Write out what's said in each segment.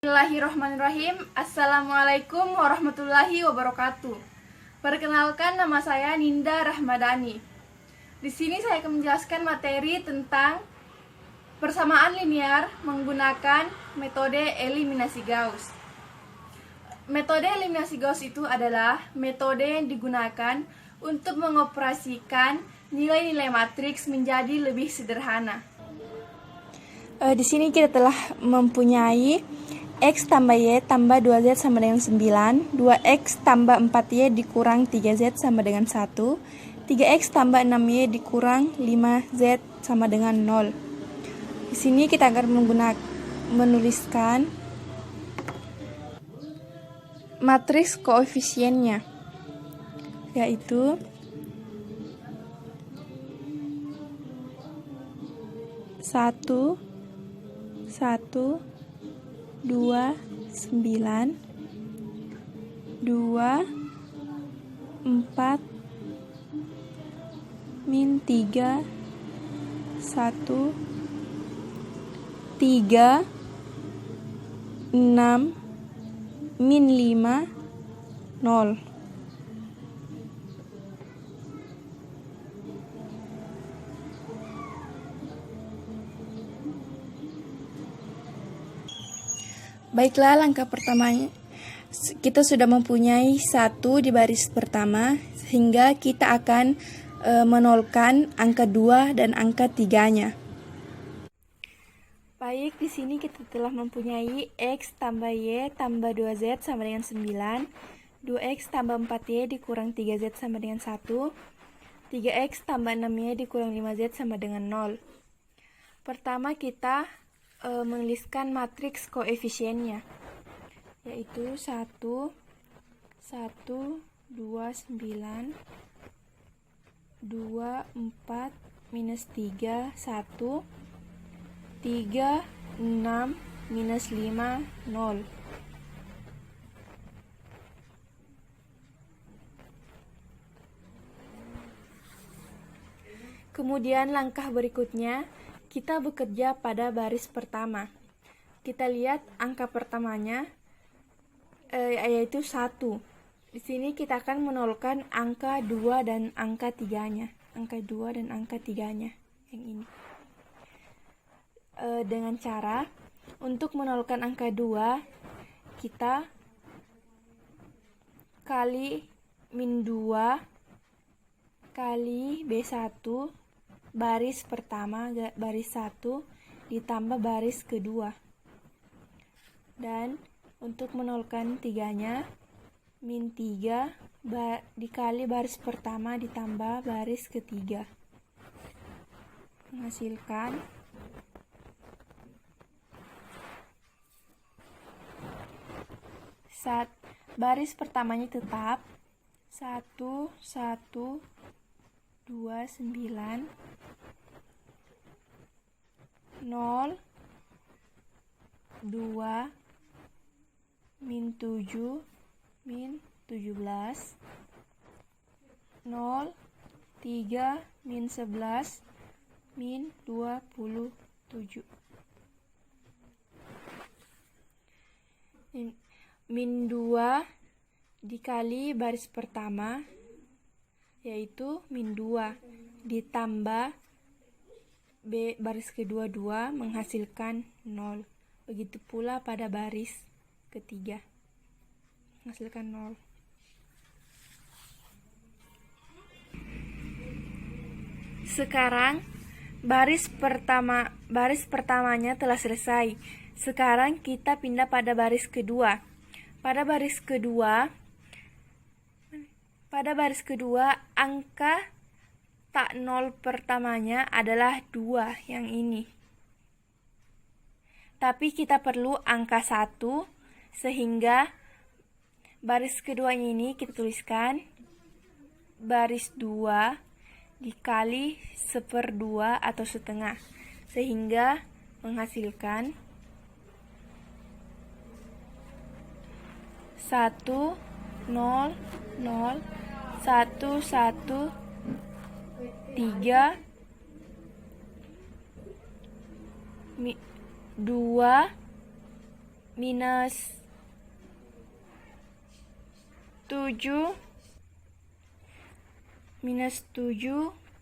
Bismillahirrahmanirrahim. Assalamualaikum warahmatullahi wabarakatuh. Perkenalkan, nama saya Ninda Rahmadani. Di sini saya akan menjelaskan materi tentang persamaan linear menggunakan metode eliminasi Gauss. Metode eliminasi Gauss itu adalah metode yang digunakan untuk mengoperasikan nilai-nilai matriks menjadi lebih sederhana. Di sini kita telah mempunyai X tambah Y tambah 2Z sama dengan 9, 2X tambah 4Y dikurang 3Z sama dengan 1, 3X tambah 6Y dikurang 5Z sama dengan 0. Di sini kita akan menuliskan matriks koefisiennya, yaitu 1, 2, 9, 2, 4, min 3, 1, 3, 6, min 5, 0. Baiklah, langkah pertamanya kita sudah mempunyai 1 di baris pertama, sehingga kita akan menolkan angka 2 dan angka 3-nya. Baik, di sini kita telah mempunyai X tambah Y tambah 2Z sama dengan 9, 2X tambah 4Y dikurang 3Z sama dengan 1, 3X tambah 6Y dikurang 5Z sama dengan 0. Pertama kita menuliskan matriks koefisiennya, yaitu 1, 1, 2, 9, 2, 4, minus 3, 1, 3, 6, minus 5, 0. Kemudian langkah berikutnya, kita bekerja pada baris pertama. Kita lihat angka pertamanya yaitu 1. Di sini kita akan menolkan angka 2 dan angka 3-nya. Angka 2 dan angka 3-nya yang ini. Dengan cara untuk menolkan angka 2, kita kali min 2 kali B1 baris pertama, baris 1 ditambah baris kedua. Dan untuk menolkan 3-nya, min 3 dikali baris pertama ditambah baris ketiga, menghasilkan baris pertamanya tetap 1, 1, 2, 9, 0, 2, min 7, min 17, 0, 3, min 11, min 27. Min 2 dikali baris pertama, yaitu min 2 ditambah B baris kedua 2 menghasilkan 0. Begitu pula pada baris ketiga menghasilkan 0. Sekarang baris pertamanya telah selesai. Sekarang kita pindah pada baris kedua. Pada baris kedua angka tak 0 pertamanya adalah 2 yang ini. Tapi kita perlu angka 1, sehingga baris keduanya ini kita tuliskan baris 2 dikali 1/2 atau setengah, sehingga menghasilkan 1, 0, 0, 1, 1, 3, 2, minus 7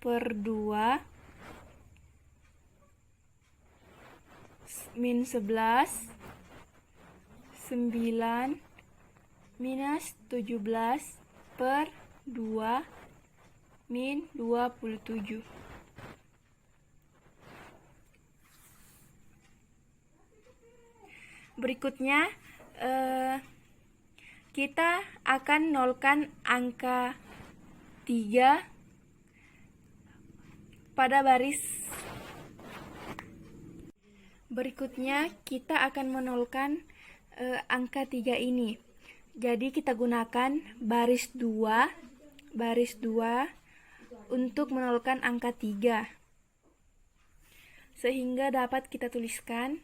per 2 min 11 9 minus 17 per 2 min 27. Berikutnya kita akan nolkan angka 3 pada baris. Berikutnya kita akan menolkan angka 3 ini. Jadi kita gunakan baris 2 untuk menolkan angka 3. Sehingga dapat kita tuliskan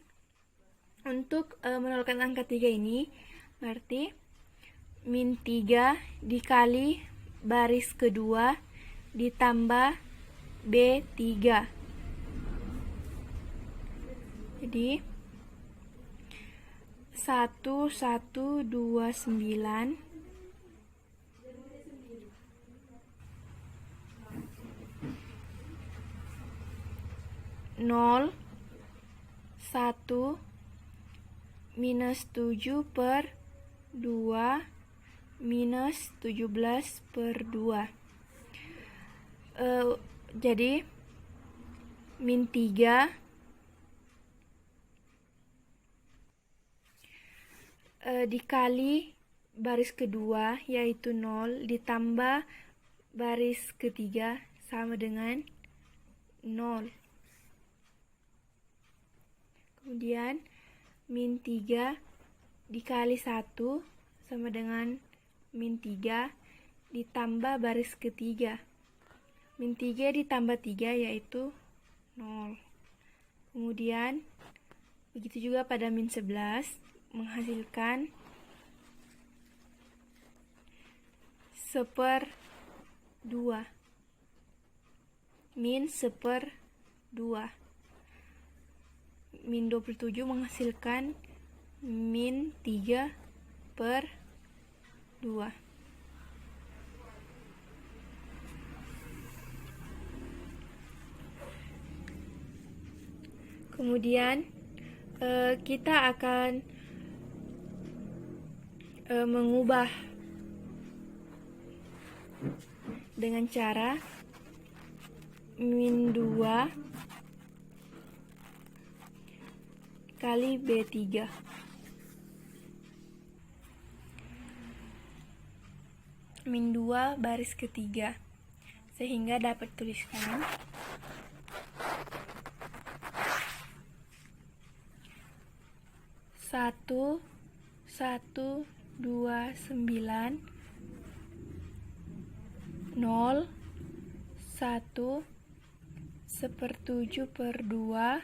untuk menolkan angka 3 ini berarti min 3 dikali baris kedua ditambah B3. Jadi 1129 0 1 minus 7 per 2 minus 17 per 2. Jadi min 3 dikali baris kedua yaitu 0 ditambah baris ketiga sama dengan 0. Kemudian min 3 dikali 1 sama dengan min 3 ditambah baris ketiga. Min 3 ditambah 3 yaitu 0. Kemudian begitu juga pada min 11 menghasilkan 1/2. Min 1/2. Min 27 menghasilkan min 3/2. Kemudian kita akan mengubah dengan cara min 2 kali B3. Min 2 baris ketiga. Sehingga dapat tuliskan 1129 0 1 1/7 per 2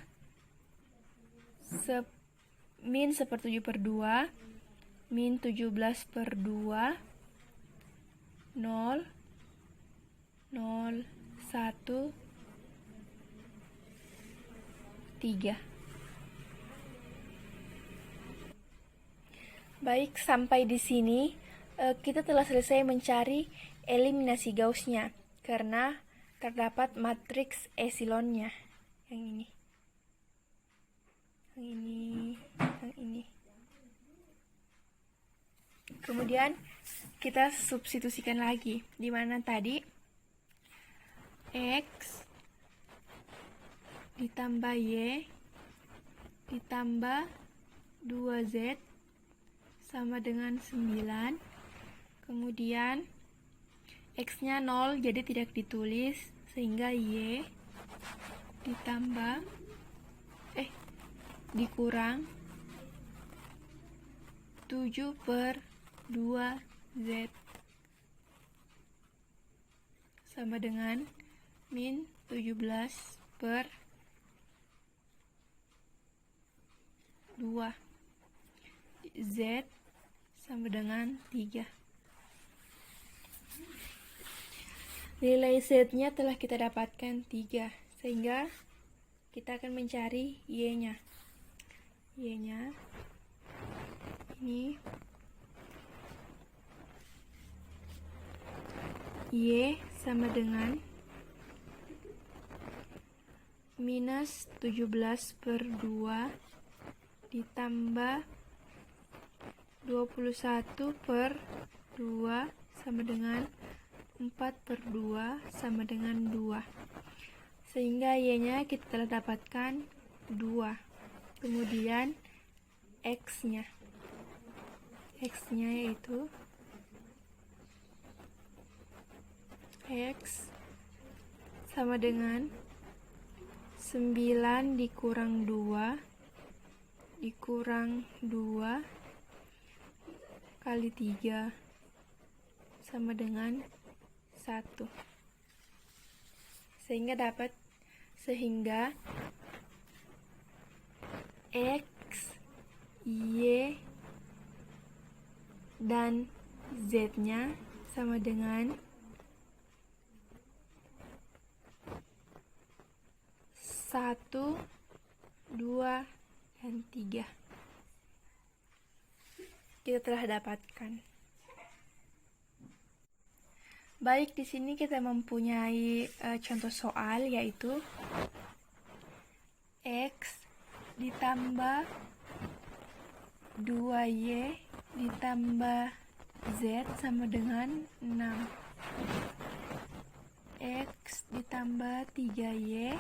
min 1/7 per 2 min 17 per 2 0 0 1 3. Baik, sampai di sini kita telah selesai mencari eliminasi Gauss-nya karena terdapat matriks epsilonnya. Yang ini. Yang ini. Kemudian kita substitusikan lagi di mana tadi X ditambah Y ditambah 2Z sama dengan 9. Kemudian X-nya 0 jadi tidak ditulis sehingga Y ditambah dikurang 7/2Z sama dengan min 17/2. Z sama dengan 3. Nilai Z-nya telah kita dapatkan 3, sehingga kita akan mencari Y-nya. Y-nya Ini Y sama dengan minus 17/2 ditambah 21/2 sama dengan 4/2 sama dengan 2. Sehingga Y-nya kita telah dapatkan 2. Kemudian X-nya yaitu X sama dengan 9 dikurang 2 dikurang 2 kali 3 sama dengan 1. Sehingga X, Y, dan Z-nya sama dengan 1, 2, dan 3. Kita telah dapatkan. Baik, di sini kita mempunyai contoh soal, yaitu X ditambah 2Y ditambah Z sama dengan 6. X ditambah 3Y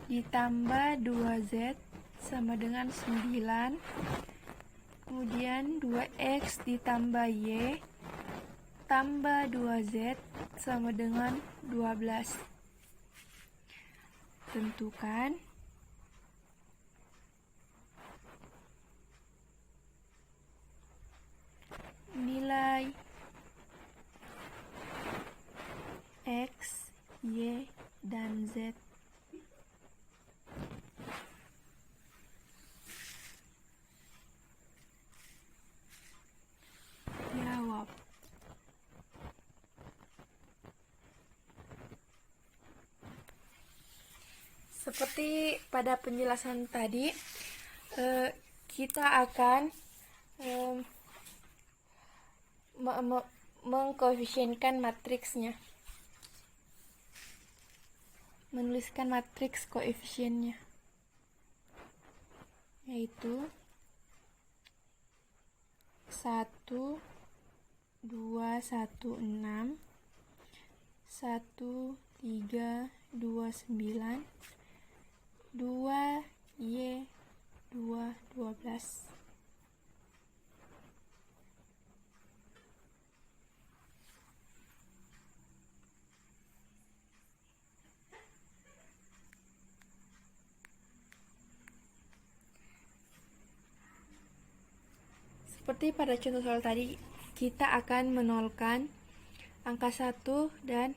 ditambah 2Z sama dengan 9. Kemudian 2X ditambah Y tambah 2Z sama dengan 12. Tentukan nilai X, Y, dan Z. Jawab. Seperti pada penjelasan tadi, kita akan mengkoefisienkan matriksnya, menuliskan matriks koefisiennya, yaitu 1, 2, 1, 6, 1, 3, 2, 9, 2, Y, 2, 12. Seperti pada contoh soal tadi, kita akan menolkan angka 1 dan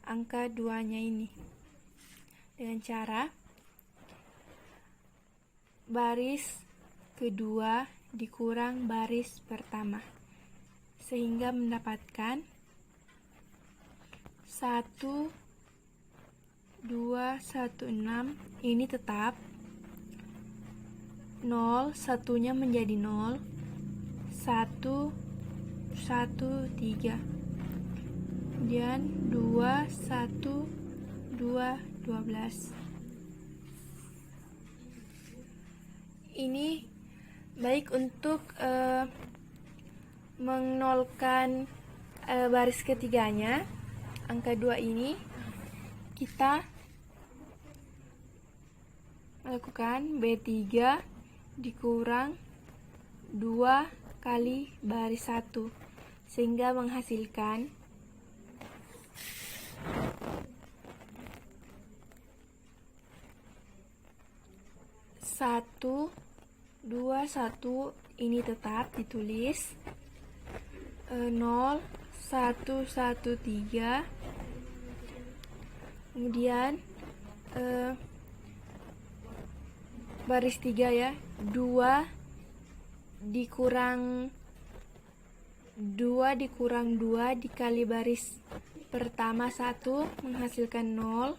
angka 2-nya ini dengan cara baris kedua dikurang baris pertama, sehingga mendapatkan 1, 2, 1, 6 ini tetap 0, satunya menjadi 0, 1, 1, 3, kemudian 2, 1, 2, 12. Ini baik untuk menolkan baris ketiganya, angka 2 ini, kita melakukan B3 dikurang 2 kali baris 1, sehingga menghasilkan 1, 2, 1 ini tetap ditulis, 0, 1, 1, 3, kemudian baris 3 ya, 2 dikurang 2 dikali baris pertama 1 menghasilkan 0,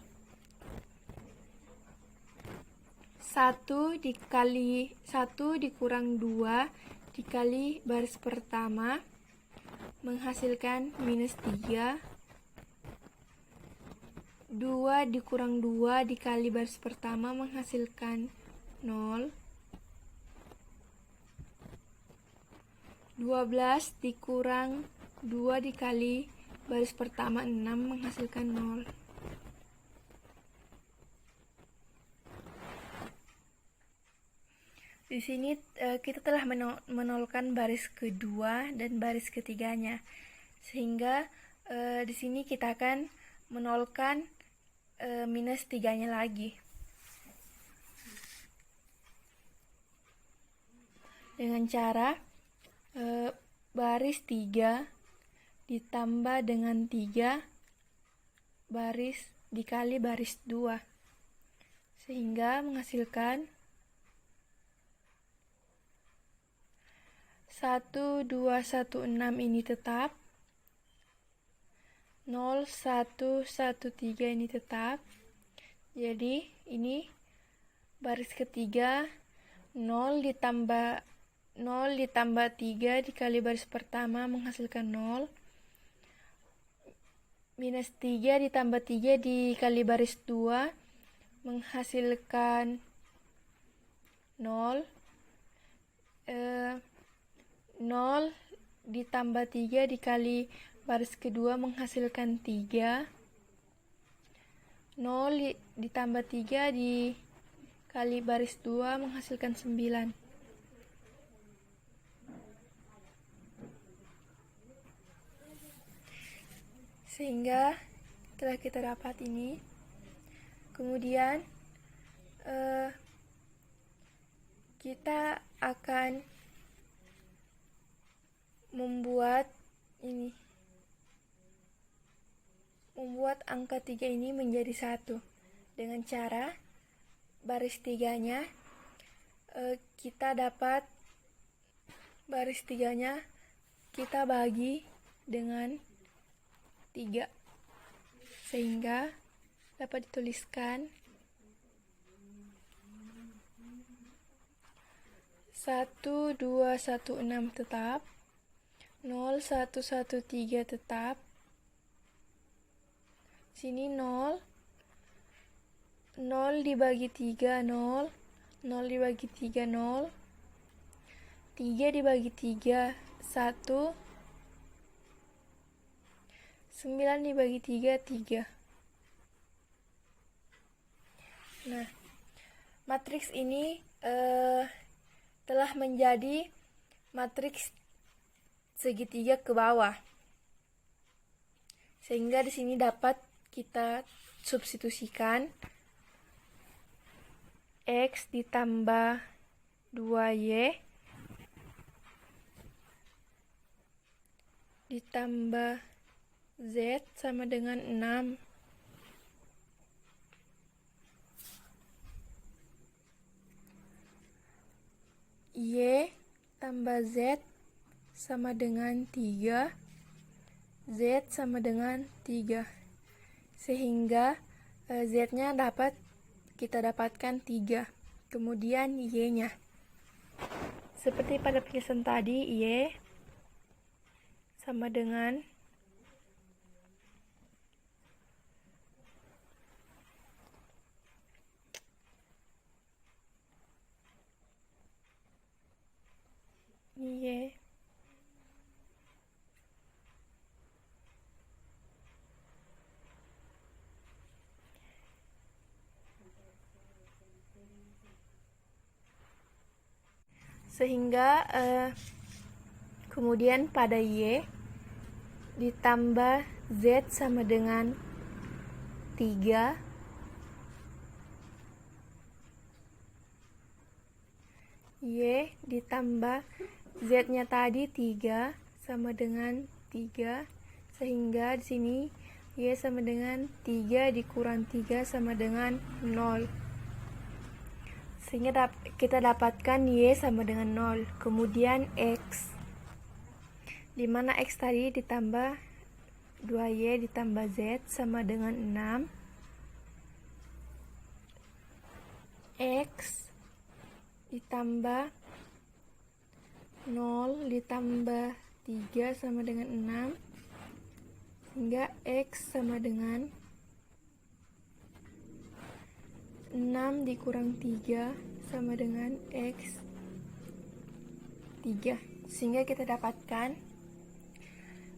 1 dikali 1 dikurang 2 dikali baris pertama menghasilkan minus 3. 2 dikurang 2 dikali baris pertama menghasilkan 0. 12 dikurang 2 dikali baris pertama 6 menghasilkan 0. Di sini kita telah menolkan baris kedua dan baris ketiganya, sehingga di sini kita akan menolkan minus 3-nya lagi. Dengan cara baris 3 ditambah dengan 3 baris dikali baris 2, sehingga menghasilkan 1, 2, 1, 6 ini tetap, 0, 1, 1, 3 ini tetap. Jadi ini baris ketiga 0 ditambah 3 dikali baris pertama menghasilkan 0. Minus 3 ditambah 3 dikali baris 2 menghasilkan 0. 0 ditambah 3 dikali baris kedua menghasilkan 3. 0 ditambah 3 dikali baris 2 menghasilkan 9. Sehingga telah kita dapat ini. Kemudian kita akan membuat angka 3 ini menjadi 1 dengan cara baris 3-nya kita dapat baris 3-nya kita bagi dengan 3, sehingga dapat dituliskan 1, 2, 1, 6 tetap, 0, 1, 1, 3 tetap. Sini 0. 0 dibagi 3 0. 0 dibagi 3 0. 3 dibagi 3 1. 9 dibagi 3 3. Nah, matriks ini telah menjadi matriks segitiga ke bawah, sehingga di sini dapat kita substitusikan X ditambah 2Y ditambah Z sama dengan 6. Y tambah Z sama dengan 3, Z sama dengan 3, sehingga Z-nya dapat kita dapatkan 3, kemudian Y-nya seperti pada penjelasan tadi, Y sama dengan Y sehingga kemudian pada Y ditambah Z sama dengan 3, Y ditambah Z-nya tadi 3 sama dengan 3, sehingga di sini Y sama dengan 3 dikurang 3 sama dengan 0. Sehingga kita dapatkan Y sama dengan 0. Kemudian X, di mana X tadi ditambah 2Y ditambah Z sama dengan 6. X ditambah 0 ditambah 3 sama dengan 6, sehingga X sama dengan 6 dikurang 3 sama dengan X 3, sehingga kita dapatkan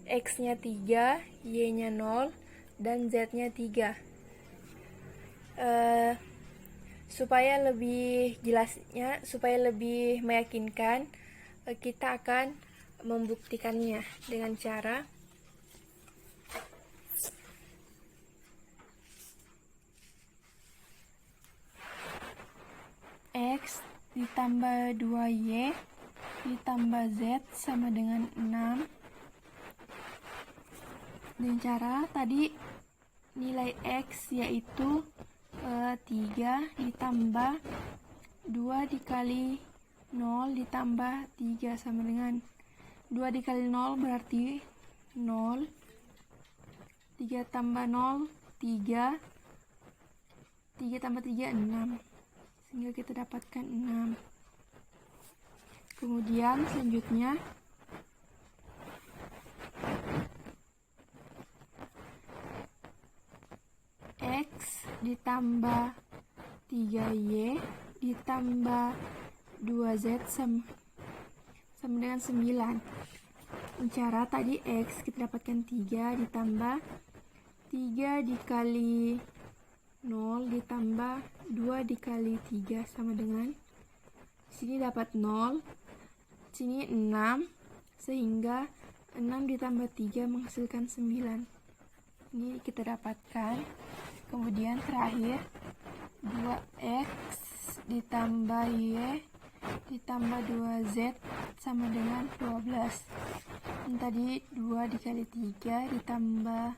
X-nya 3, Y-nya 0, dan Z-nya 3. Supaya lebih jelasnya, supaya lebih meyakinkan, kita akan membuktikannya dengan cara X ditambah 2Y ditambah Z sama dengan 6. Dengan cara tadi nilai X yaitu 3 ditambah 2 dikali 0 ditambah 3 sama dengan 2 dikali 0 berarti 0, 3 tambah 0 3, 3 tambah 3 6, sehingga kita dapatkan 6. Kemudian selanjutnya X ditambah 3Y ditambah 2Z sama dengan 9. Cara tadi X kita dapatkan 3 ditambah 3 dikali 0 ditambah 2 dikali 3 sama dengan, sini dapat 0, sini 6, sehingga 6 ditambah 3 menghasilkan 9. Ini kita dapatkan. Kemudian terakhir 2X ditambah Y ditambah 2Z sama dengan 12. Ini tadi 2 dikali 3 ditambah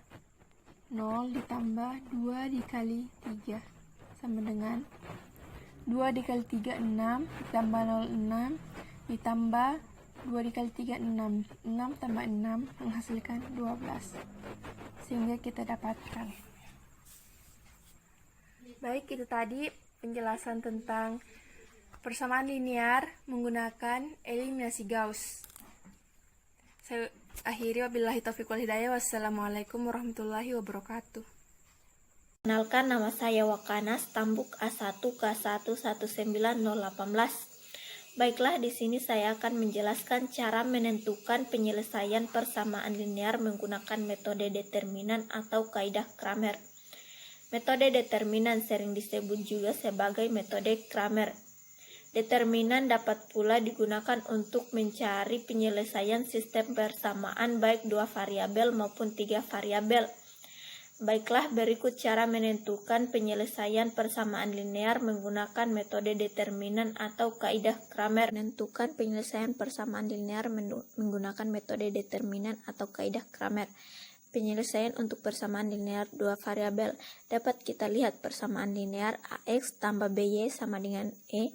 0 ditambah 2 dikali 3 sama dengan 2 dikali 3 6 ditambah 0 6 ditambah 2 dikali 3 6, 6 tambah 6 menghasilkan 12, sehingga kita dapatkan. Baik, itu tadi penjelasan tentang persamaan linear menggunakan eliminasi Gauss. Saya akhiri, wabillahi taufiq wal hidayah. Wassalamualaikum warahmatullahi wabarakatuh. Kenalkan, nama saya Wakanas, Tambuk A1K119018. Baiklah, di sini saya akan menjelaskan cara menentukan penyelesaian persamaan linear menggunakan metode determinan atau kaidah Cramer. Metode determinan sering disebut juga sebagai metode Cramer. Determinan dapat pula digunakan untuk mencari penyelesaian sistem persamaan baik 2 variabel maupun 3 variabel. Baiklah, berikut cara menentukan penyelesaian persamaan linear menggunakan metode determinan atau kaidah Cramer. Menentukan penyelesaian persamaan linear menggunakan metode determinan atau kaidah Cramer. Penyelesaian untuk persamaan linear 2 variabel dapat kita lihat persamaan linear AX tambah BY sama dengan E,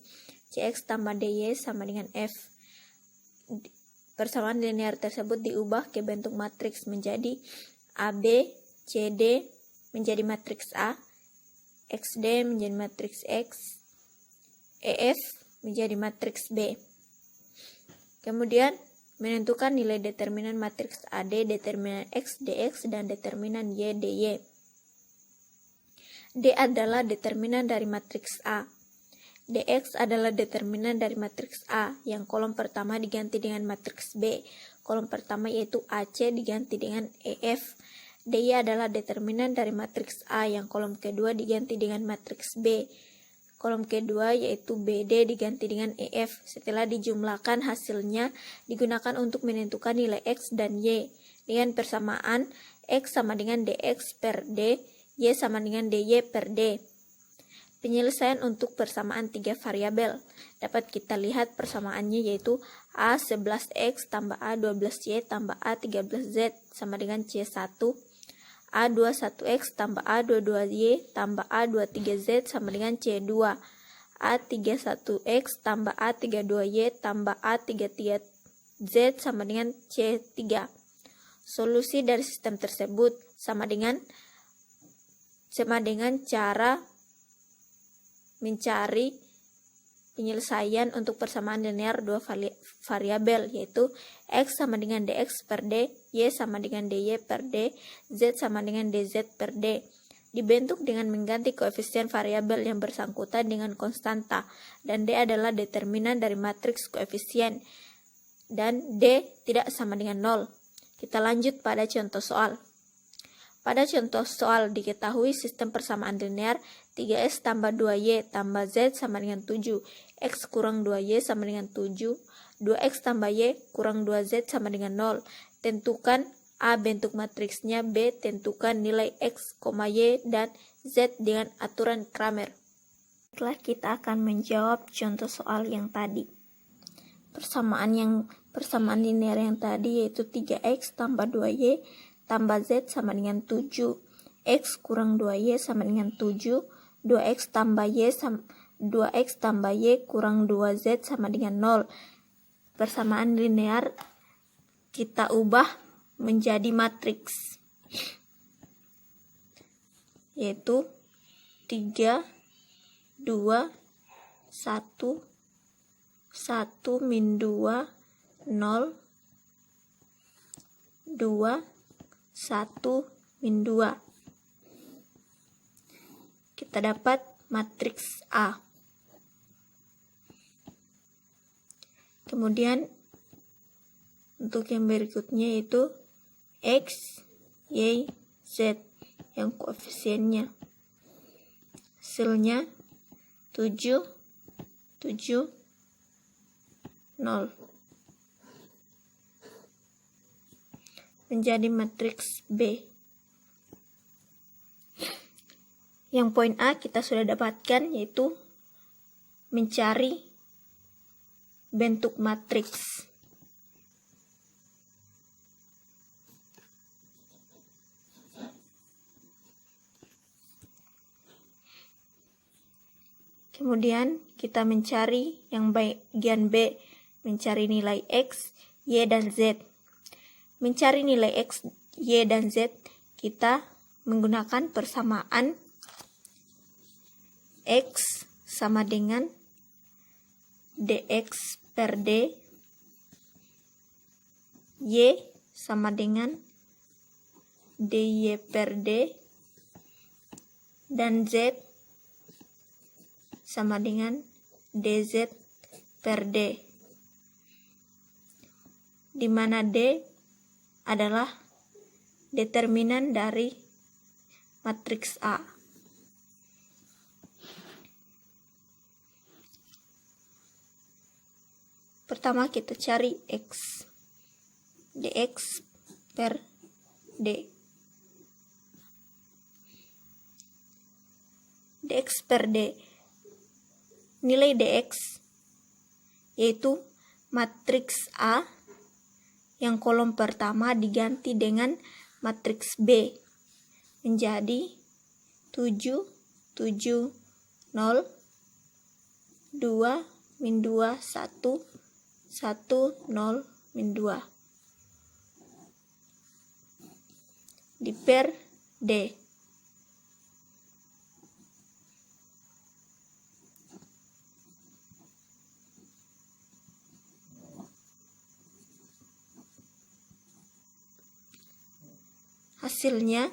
CX tambah DY sama dengan F. Persamaan linear tersebut diubah ke bentuk matriks menjadi AB, CD menjadi matriks A, XD menjadi matriks X, EF menjadi matriks B. Kemudian menentukan nilai determinan matriks AD, determinan X, DX, dan determinan Y, DY. D adalah determinan dari matriks A. DX adalah determinan dari matriks A, yang kolom pertama diganti dengan matriks B. Kolom pertama yaitu AC diganti dengan EF. DY adalah determinan dari matriks A, yang kolom kedua diganti dengan matriks B. Kolom kedua yaitu BD diganti dengan EF. Setelah dijumlahkan, hasilnya digunakan untuk menentukan nilai X dan Y dengan persamaan X sama dengan DX per D, Y sama dengan DY per D. Penyelesaian untuk persamaan 3 variabel dapat kita lihat persamaannya yaitu A11X tambah A12Y tambah A13Z sama dengan C1, A21X tambah A22Y tambah A23Z sama dengan C2, A31X tambah A32Y tambah A33Z sama dengan C3. Solusi dari sistem tersebut sama dengan cara mencari penyelesaian untuk persamaan linear dua variabel, yaitu X sama dengan dx per d, Y sama dengan dy per d, Z sama dengan dz per d. Dibentuk dengan mengganti koefisien variabel yang bersangkutan dengan konstanta, dan D adalah determinan dari matriks koefisien, dan D tidak sama dengan 0. Kita lanjut pada contoh soal. Pada contoh soal diketahui sistem persamaan linear 3x tambah 2y tambah z sama dengan 7, x kurang 2y sama dengan 7, 2x tambah y kurang 2z sama dengan 0. Tentukan A bentuk matriksnya, B tentukan nilai x, y, dan z dengan aturan Cramer. Setelah kita akan menjawab contoh soal yang tadi. Persamaan linear yang tadi yaitu 3x tambah 2y tambah z sama dengan 7, x kurang 2y sama dengan 7, 2x tambah y kurang 2z sama dengan 0. Persamaan linear kita ubah menjadi matriks, yaitu 3, 2, 1, 1 min 2, 0, 2, 1 min 2. Kita dapat matriks A. Kemudian untuk yang berikutnya yaitu X, Y, Z yang koefisiennya. Hasilnya 7, 7, 0. Menjadi matriks B. Yang poin A kita sudah dapatkan, yaitu mencari bentuk matriks. Kemudian kita mencari yang bagian B, mencari nilai X, Y, dan Z. Mencari nilai X, Y, dan Z, kita menggunakan persamaan X sama dengan dx per d, Y sama dengan dy per d, dan Z sama dengan dz per d, di mana D adalah determinan dari matriks A. Pertama kita cari X, dx per d. Dx per d, nilai dx yaitu matriks A yang kolom pertama diganti dengan matriks B menjadi 7, 7, 0, 2, min 2, 1, 1, 0, min 2. Di per D. Hasilnya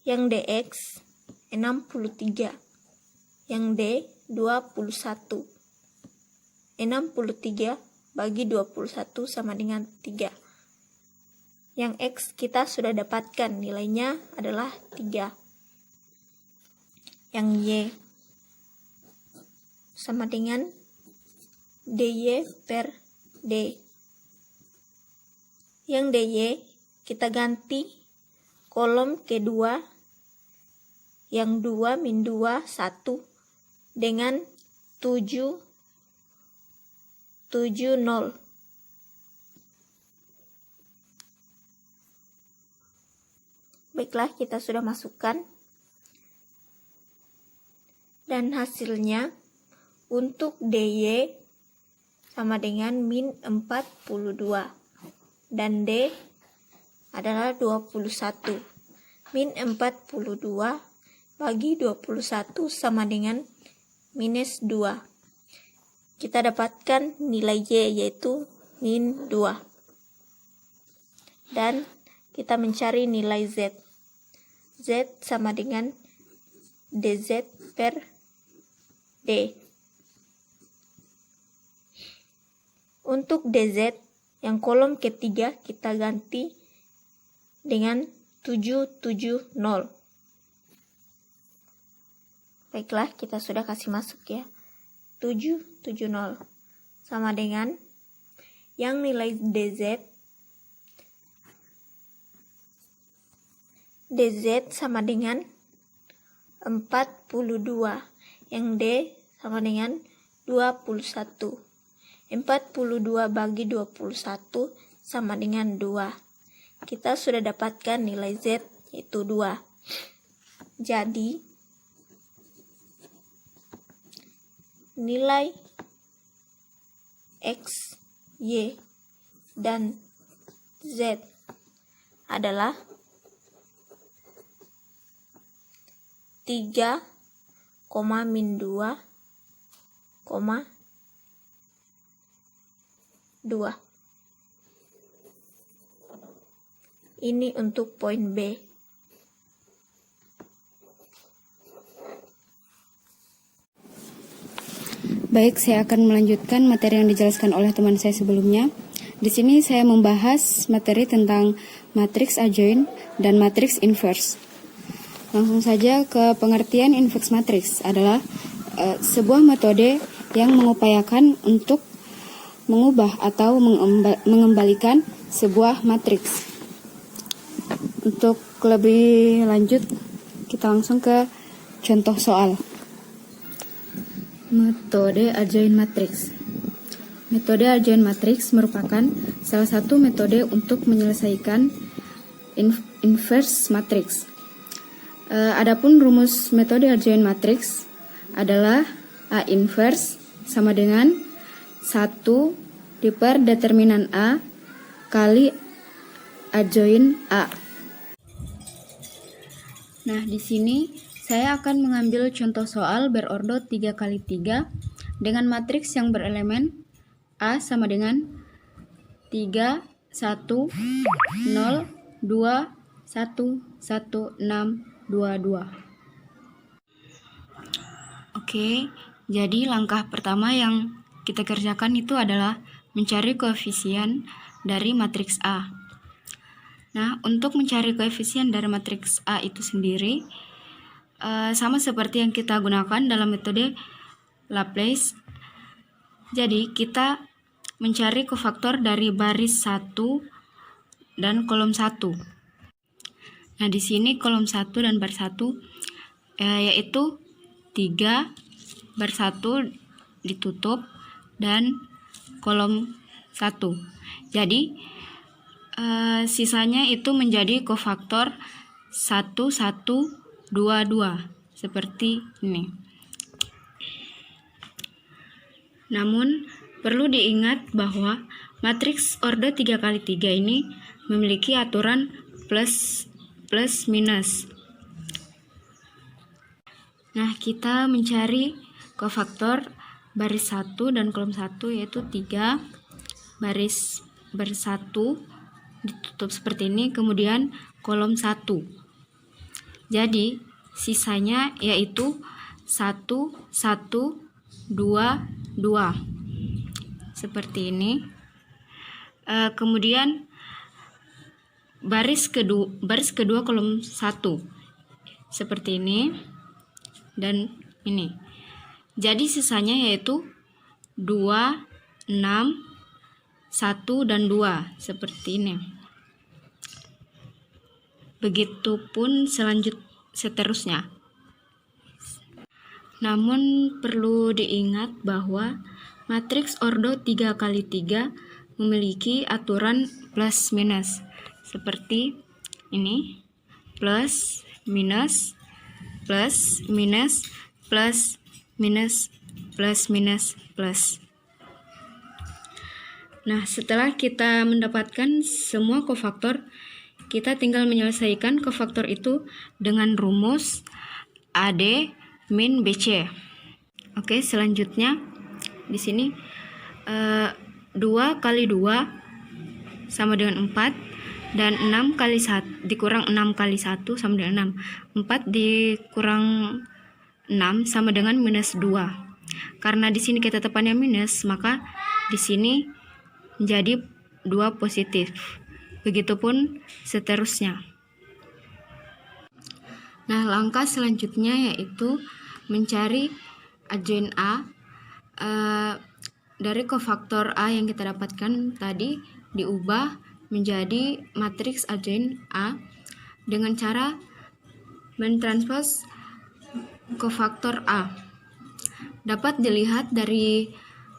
yang dx 63, yang d 21. 63 bagi 21 sama dengan 3. Yang X kita sudah dapatkan, nilainya adalah 3. Yang Y sama dengan dy per d. Yang dy kita ganti kolom kedua, yang 2 min 2, 1 dengan 7, 7, 0. Baiklah, kita sudah masukkan. Dan hasilnya untuk dy sama dengan min 42. Dan D adalah 21. Min 42 bagi 21 sama dengan minus 2. kita dapatkan nilai Y yaitu min 2. Dan kita mencari nilai Z. Z sama dengan dz per d. Untuk dz yang kolom ketiga kita ganti dengan 770. Baiklah, kita sudah kasih masuk ya. 770 sama dengan yang nilai dz sama dengan 42, yang D sama dengan 21. 42 bagi 21 sama dengan 2. Kita sudah dapatkan nilai Z yaitu 2. Jadi nilai X, Y, dan Z adalah 3, min 2, 2. Ini untuk poin B. Baik, saya akan melanjutkan materi yang dijelaskan oleh teman saya sebelumnya. Di sini saya membahas materi tentang matriks adjoint dan matriks inverse. Langsung saja ke pengertian inverse matriks adalah sebuah metode yang mengupayakan untuk mengubah atau mengembalikan sebuah matriks. Untuk lebih lanjut, kita langsung ke contoh soal. Metode adjoint matrix. Metode adjoint matrix merupakan salah satu metode untuk menyelesaikan inverse matrix. Adapun rumus metode adjoint matrix adalah A inverse sama dengan 1 diper determinan A kali adjoint A. Nah, di sini saya akan mengambil contoh soal berordo 3x3 dengan matriks yang berelemen A sama dengan 3, 1, 0, 2, 1, 1, 6, 2, 2. Oke, jadi langkah pertama yang kita kerjakan itu adalah mencari koefisien dari matriks A. Nah, untuk mencari koefisien dari matriks A itu sendiri, sama seperti yang kita gunakan dalam metode Laplace. Jadi, kita mencari kofaktor dari baris 1 dan kolom 1. Nah, di sini kolom 1 dan baris 1 yaitu 3, baris 1 ditutup, dan kolom 1. Jadi, sisanya itu menjadi kofaktor 1, 1, 2, 2 seperti ini. Namun perlu diingat bahwa matriks ordo 3x3 ini memiliki aturan plus minus. Nah, kita mencari kofaktor baris 1 dan kolom 1 yaitu 3, baris 1 ditutup seperti ini, kemudian kolom 1. Jadi, sisanya yaitu 1, 1, 2, 2. Seperti ini. Kemudian baris kedua kolom 1. Seperti ini. Dan ini. Jadi, sisanya yaitu 2, 6, 1, dan 2. Seperti ini. Begitupun seterusnya. Namun perlu diingat bahwa matriks ordo 3x3 memiliki aturan plus minus seperti ini, plus minus plus minus plus minus plus minus plus. Nah, setelah kita mendapatkan semua kofaktor, kita tinggal menyelesaikan kofaktor itu dengan rumus AD min BC. Oke, selanjutnya di sini 2 kali 2 sama dengan 4, dan 6 kali 1 dikurang 6 kali 1 sama dengan 6. 4 dikurang 6 sama dengan minus 2. Karena di sini ketetapannya minus, maka di sini menjadi 2 positif. Begitupun seterusnya. Nah, langkah selanjutnya yaitu mencari adjoint A. Dari kofaktor A yang kita dapatkan tadi diubah menjadi matriks adjoint A dengan cara mentranspos kofaktor A. Dapat dilihat dari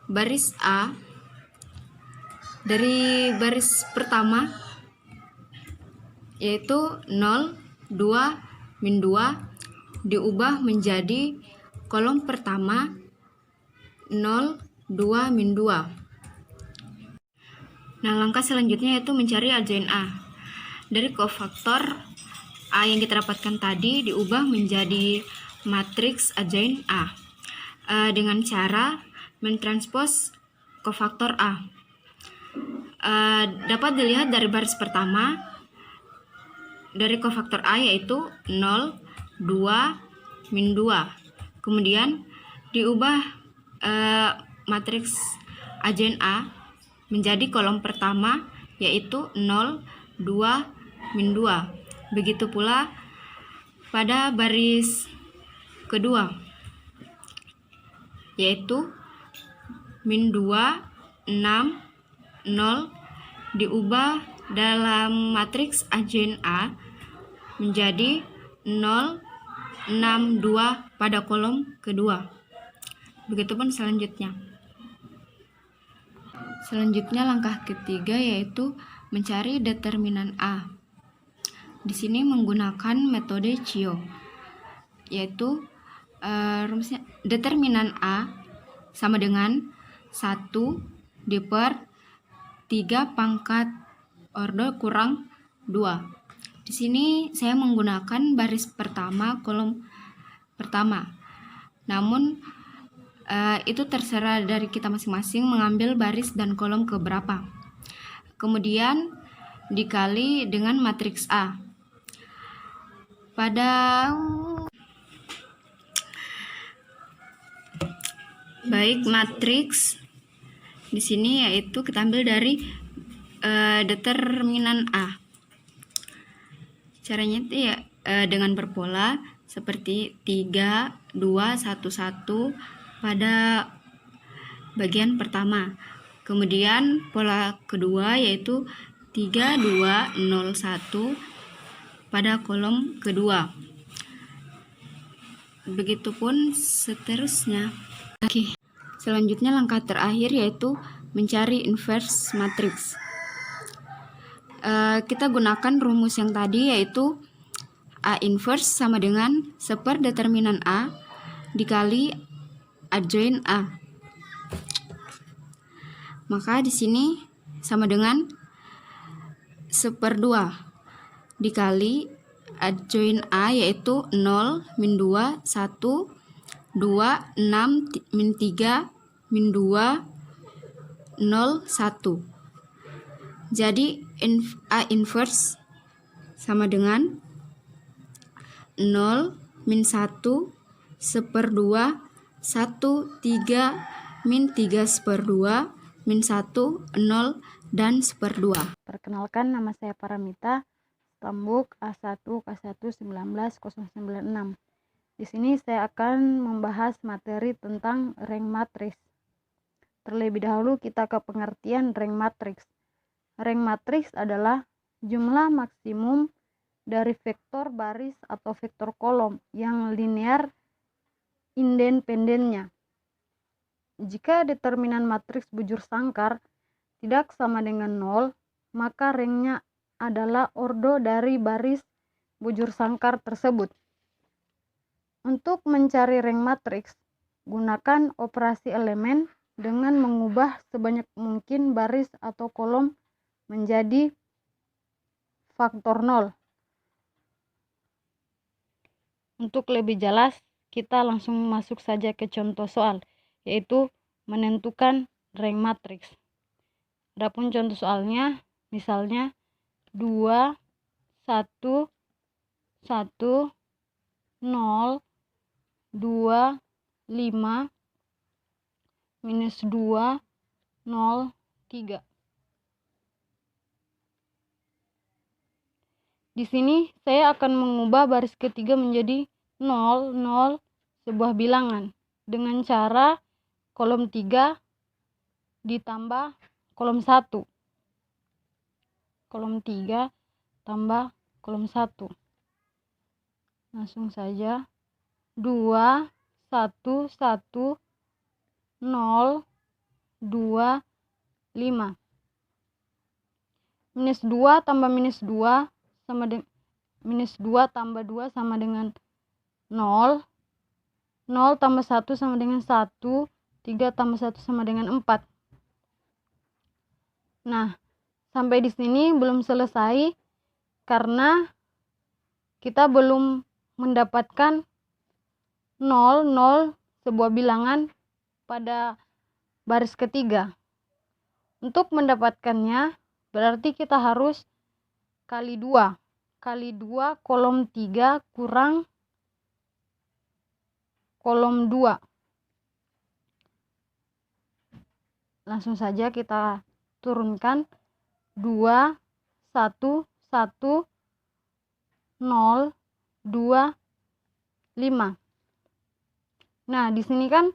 baris A, dari baris pertama yaitu 0, 2, min 2 diubah menjadi kolom pertama 0, 2, min 2. Nah, langkah selanjutnya yaitu mencari adjoint A. Dari kofaktor A yang kita dapatkan tadi diubah menjadi matriks adjoint A dengan cara mentranspos kofaktor A. Dapat dilihat dari baris pertama dari kofaktor A yaitu 0, 2, min 2. Kemudian diubah matriks adjoint A menjadi kolom pertama yaitu 0, 2, min 2. Begitu pula pada baris kedua yaitu min 2, 6, 0 diubah dalam matriks adjoint A menjadi 0, 6, 2 pada kolom kedua. Begitupun selanjutnya. Selanjutnya langkah ketiga yaitu mencari determinan A. Di sini menggunakan metode CIO, yaitu rumusnya determinan A sama dengan 1 diper 3 pangkat ordo kurang 2. Di sini saya menggunakan baris pertama, kolom pertama. Namun itu terserah dari kita masing-masing mengambil baris dan kolom keberapa. Kemudian dikali dengan matriks A. Baik, matriks di sini yaitu kita ambil dari determinan A. Caranya itu ya dengan berpola seperti 3, 2, 1, 1 pada bagian pertama. Kemudian pola kedua yaitu 3, 2, 0, 1 pada kolom kedua. Begitupun seterusnya. Oke. Selanjutnya langkah terakhir yaitu mencari inverse matriks. Kita gunakan rumus yang tadi yaitu A inverse sama dengan seperdeterminan A dikali adjoint A. Maka di sini sama dengan 1/2 dikali adjoint A yaitu 0, min 2, 1, 2, 6, min 3, min 2, 0, 1. Jadi A inverse sama dengan 0, min 1, 1/2, 1, 3, min 3/2, min 1, 0, dan 1/2. Perkenalkan, nama saya Paramita, Stambuk A1 K1 19096. Di sini saya akan membahas materi tentang rank matriks. Terlebih dahulu kita ke pengertian rank matriks. Rank matriks adalah jumlah maksimum dari vektor baris atau vektor kolom yang linear independennya. Jika determinan matriks bujur sangkar tidak sama dengan 0, maka ranknya adalah ordo dari baris bujur sangkar tersebut. Untuk mencari rank matriks, gunakan operasi elemen dengan mengubah sebanyak mungkin baris atau kolom menjadi faktor 0. Untuk lebih jelas, kita langsung masuk saja ke contoh soal, yaitu menentukan rank matriks. Adapun contoh soalnya, misalnya 2, 1, 1, 0, 2, 5, minus 2, 0, 3. Di sini saya akan mengubah baris ketiga menjadi 0, 0, sebuah bilangan dengan cara kolom 3 ditambah kolom 1. Kolom 3 tambah kolom 1. Langsung saja. 2, 1, 1, 0, 2, 5. Minus 2 tambah minus 2 sama dengan minus 2 tambah 2 sama dengan 0. 0 tambah 1 sama dengan 1. 3 tambah 1 sama dengan 4. Nah, sampai di sini belum selesai karena kita belum mendapatkan 0, 0 sebuah bilangan pada baris ketiga. Untuk mendapatkannya berarti kita harus kali 2. Kali 2 kolom 3 kurang kolom 2. Langsung saja kita turunkan. 2, 1, 1, 0, 2, 5. Nah, di sini kan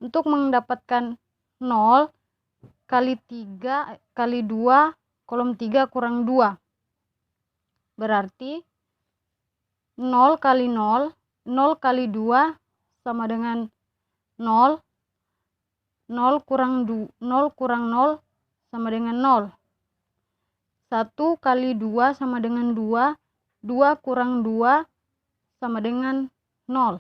untuk mendapatkan 0 kali 3 kali 2 kolom 3 kurang 2. Berarti 0 kali 0, 0 kali 2 sama dengan 0. 0 kurang 0 sama dengan 0. 1 kali 2 sama dengan 2. 2 kurang 2 sama dengan 0.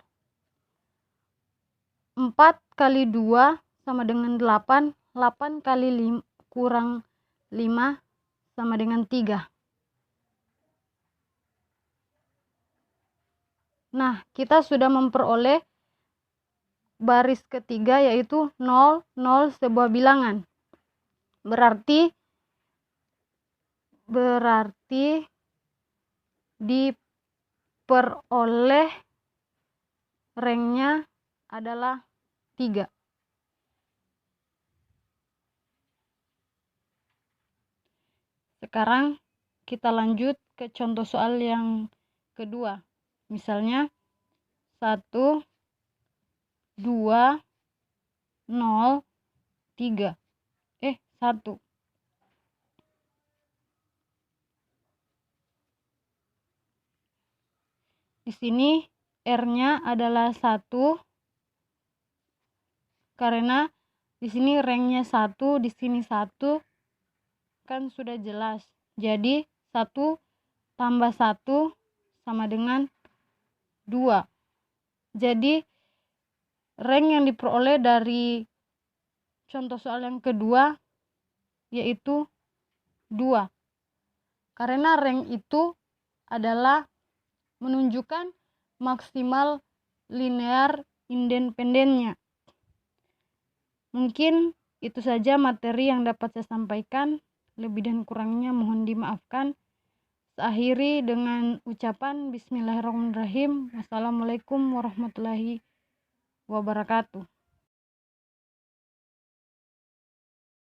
4 kali 2 sama dengan 8. 8 kali 5 kurang 5 sama dengan 3. Nah, kita sudah memperoleh baris ketiga yaitu 0, 0 sebuah bilangan. Berarti diperoleh ranknya adalah 3. Sekarang kita lanjut ke contoh soal yang kedua. Misalnya 1, 2, 0, 3. 1. Di sini R-nya adalah 1 karena di sini ranknya 1, di sini 1 kan sudah jelas. Jadi 1 tambah 1 sama dengan 2. Jadi rank yang diperoleh dari contoh soal yang kedua yaitu 2. Karena rank itu adalah menunjukkan maksimal linear independennya. Mungkin itu saja materi yang dapat saya sampaikan. Lebih dan kurangnya mohon dimaafkan. Akhiri dengan ucapan Bismillahirrahmanirrahim. Wassalamualaikum warahmatullahi wabarakatuh.